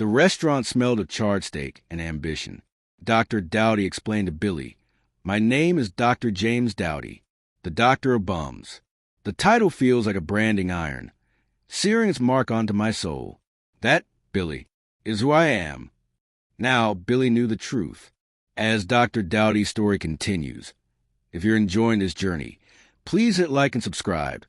The restaurant smelled of charred steak and ambition. Dr. Dowdy explained to Billy, "My name is Dr. James Dowdy, the doctor of bums. The title feels like a branding iron, searing its mark onto my soul. That, Billy, is who I am." Now, Billy knew the truth. As Dr. Dowdy's story continues, if you're enjoying this journey, please hit like and subscribe.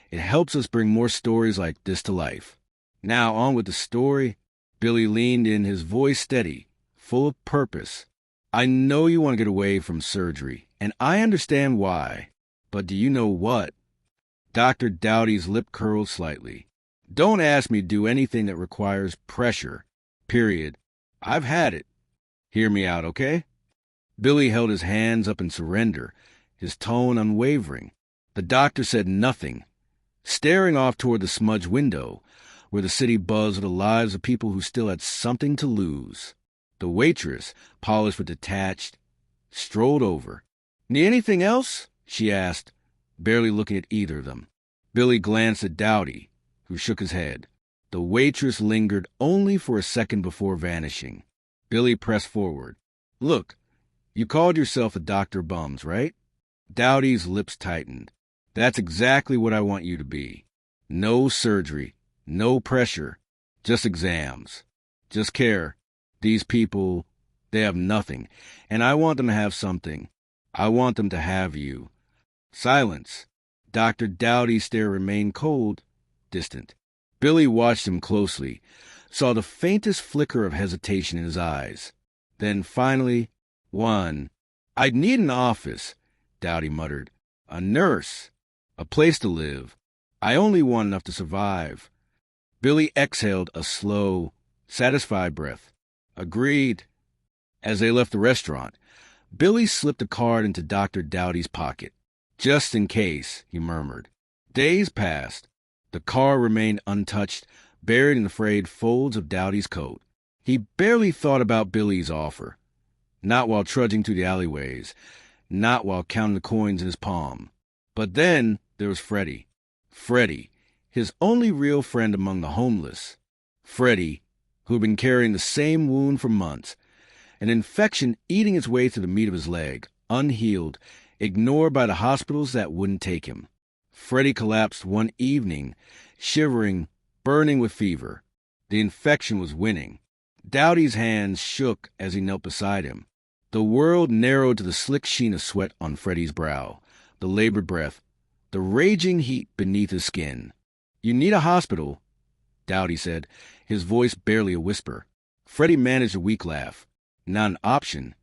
It helps us bring more stories like this to life. Now, on with the story. Billy leaned in, his voice steady, full of purpose. "I know you want to get away from surgery, and I understand why. But do you know what?" Dr. Dowdy's lip curled slightly. "Don't ask me to do anything that requires pressure. Period. I've had it. Hear me out, okay?" Billy held his hands up in surrender, his tone unwavering. The doctor said nothing, staring off toward the smudged window, where the city buzzed with the lives of people who still had something to lose. The waitress, polished but detached, strolled over. "Need anything else?" she asked, barely looking at either of them. Billy glanced at Dowdy, who shook his head. The waitress lingered only for a second before vanishing. Billy pressed forward. "Look, you called yourself a Dr. Bums, right?" Dowdy's lips tightened. "That's exactly what I want you to be. No surgery. No pressure, just exams, just care. These people, they have nothing, and I want them to have something. I want them to have you." Silence. Dr. Dowdy's stare remained cold, distant. Billy watched him closely, saw the faintest flicker of hesitation in his eyes. Then finally, "One. I'd need an office," Dowdy muttered. "A nurse. A place to live. I only want enough to survive." Billy exhaled a slow, satisfied breath. "Agreed." As they left the restaurant, Billy slipped a card into Dr. Dowdy's pocket. "Just in case," he murmured. Days passed. The card remained untouched, buried in the frayed folds of Dowdy's coat. He barely thought about Billy's offer. Not while trudging through the alleyways, not while counting the coins in his palm. But then there was Freddie. Freddie, his only real friend among the homeless. Freddie, who had been carrying the same wound for months, an infection eating its way through the meat of his leg, unhealed, ignored by the hospitals that wouldn't take him. Freddie collapsed one evening, shivering, burning with fever. The infection was winning. Dowdy's hands shook as he knelt beside him. The world narrowed to the slick sheen of sweat on Freddie's brow, the labored breath, the raging heat beneath his skin. "You need a hospital," Dowdy said, his voice barely a whisper. Freddie managed a weak laugh. "Not an option."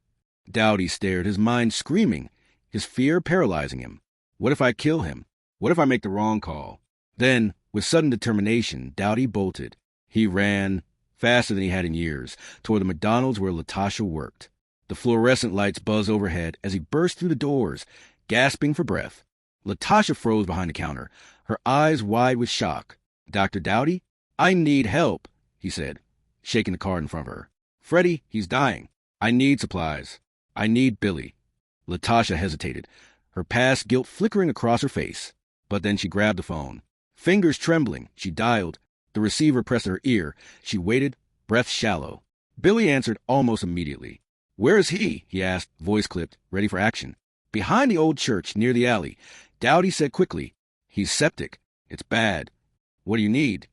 Dowdy stared, his mind screaming, his fear paralyzing him. "What if I kill him? What if I make the wrong call?" Then, with sudden determination, Dowdy bolted. He ran, faster than he had in years, toward the McDonald's where Latasha worked. The fluorescent lights buzzed overhead as he burst through the doors, gasping for breath. Latasha froze behind the counter, her eyes wide with shock. "Dr. Dowdy? I need help," he said, shaking the card in front of her. "Freddie, he's dying. I need supplies. I need Billy." Latasha hesitated, her past guilt flickering across her face. But then she grabbed the phone. Fingers trembling, she dialed. The receiver pressed to her ear. She waited, breath shallow. Billy answered almost immediately. "Where is he?" he asked, voice clipped, ready for action. "Behind the old church, near the alley." Dowdy said quickly, "He's septic. It's bad. What do you need?"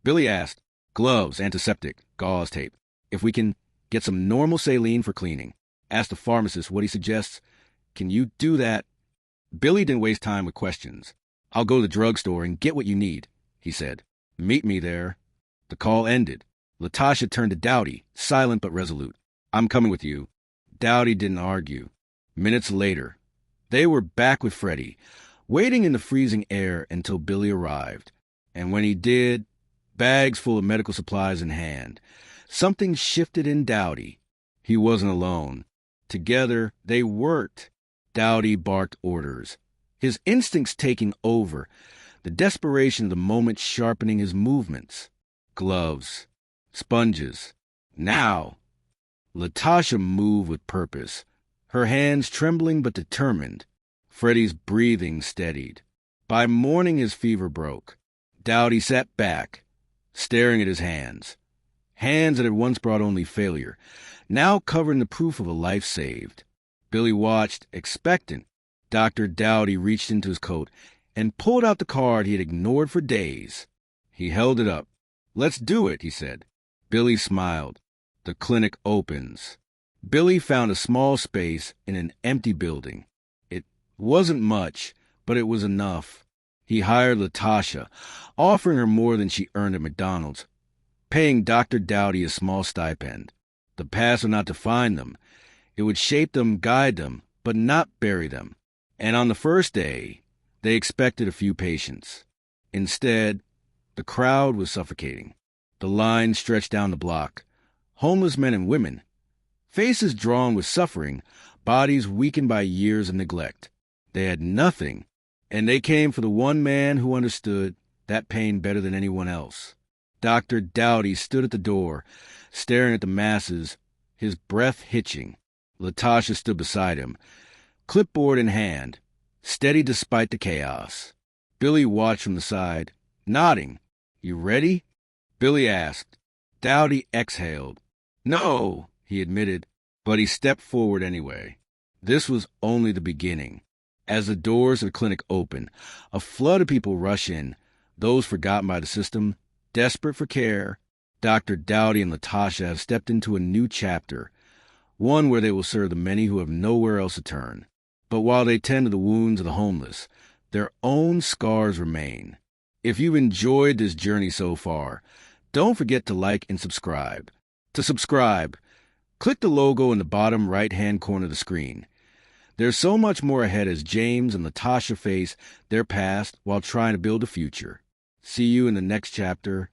Billy asked, "Gloves, antiseptic, gauze tape. If we can get some normal saline for cleaning." Ask the pharmacist what he suggests. "Can you do that?" Billy didn't waste time with questions. "I'll go to the drugstore and get what you need," he said. "Meet me there." The call ended. Latasha turned to Dowdy, silent but resolute. "I'm coming with you." Dowdy didn't argue. Minutes later, they were back with Freddie, waiting in the freezing air until Billy arrived. And when he did, bags full of medical supplies in hand, something shifted in Dowdy. He wasn't alone. Together, they worked. Dowdy barked orders, his instincts taking over, the desperation of the moment sharpening his movements. Gloves. Sponges. Now! Latasha moved with purpose, her hands trembling but determined. Freddie's breathing steadied. By morning his fever broke. Dowdy sat back, staring at his hands. Hands that had once brought only failure, now covered in the proof of a life saved. Billy watched, expectant. Dr. Dowdy reached into his coat and pulled out the card he had ignored for days. He held it up. "Let's do it," he said. Billy smiled. The clinic opens. Billy found a small space in an empty building. It wasn't much, but it was enough. He hired Latasha, offering her more than she earned at McDonald's, paying Dr. Dowdy a small stipend. The past would not define them. It would shape them, guide them, but not bury them. And on the first day, they expected a few patients. Instead, the crowd was suffocating. The line stretched down the block. Homeless men and women, faces drawn with suffering, bodies weakened by years of neglect. They had nothing, and they came for the one man who understood that pain better than anyone else. Dr. Dowdy stood at the door, staring at the masses, his breath hitching. Latasha stood beside him, clipboard in hand, steady despite the chaos. Billy watched from the side, nodding. "You ready?" Billy asked. Dowdy exhaled. "No," he admitted, but he stepped forward anyway. This was only the beginning. As the doors of the clinic open, a flood of people rush in, those forgotten by the system, desperate for care. Dr. Dowdy and Latasha have stepped into a new chapter, one where they will serve the many who have nowhere else to turn. But while they tend to the wounds of the homeless, their own scars remain. If you've enjoyed this journey so far, don't forget to like and subscribe. To subscribe, click the logo in the bottom right-hand corner of the screen. There's so much more ahead as James and Latasha face their past while trying to build a future. See you in the next chapter.